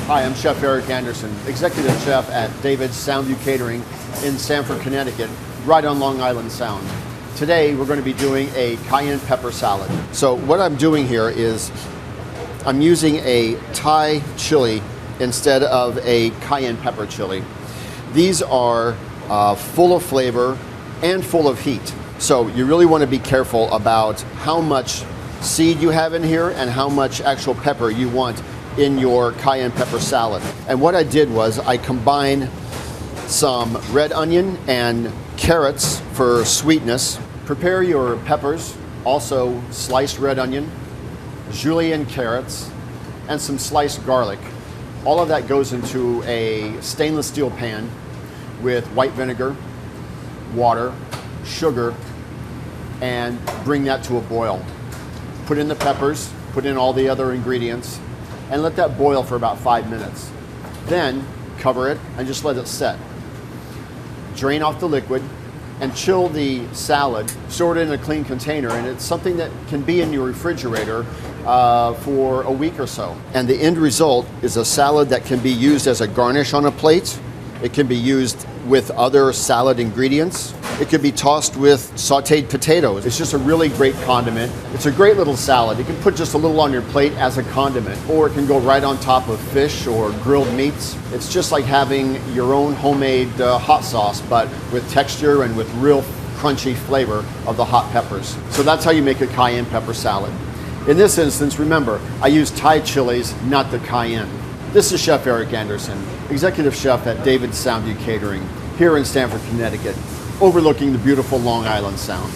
Hi, I'm Chef Eric Anderson, Executive Chef at David's Soundview Catering in Stamford, Connecticut, right on Long Island Sound. Today we're going to be doing a Cayenne Pepper Salad. So what I'm doing here is I'm using a Thai chili instead of a Cayenne Pepper chili. These are full of flavor and full of heat. So you really want to be careful about how much seed you have in here and how much actual pepper you want in your Cayenne Pepper Salad. And what I did was I combined some red onion and carrots for sweetness. Prepare your peppers, also sliced red onion, julienne carrots, and some sliced garlic. All of that goes into a stainless steel pan with white vinegar, water, sugar, and bring that to a boil. Put in the peppers, put in all the other ingredients, and let that boil for about 5 minutes. Then cover it and just let it set. Drain off the liquid and chill the salad. Store it in a clean container, and it's something that can be in your refrigerator for a week or so. And the end result is a salad that can be used as a garnish on a plate. It can be used with other salad ingredients. It could be tossed with sauteed potatoes. It's just a really great condiment. It's a great little salad. You can put just a little on your plate as a condiment, or it can go right on top of fish or grilled meats. It's just like having your own homemade hot sauce, but with texture and with real crunchy flavor of the hot peppers. So that's how you make a Cayenne Pepper Salad. In this instance, remember, I use Thai chilies, not the cayenne. This is Chef Eric Anderson, Executive Chef at David's Soundview Catering, here in Stamford, Connecticut, overlooking the beautiful Long Island Sound.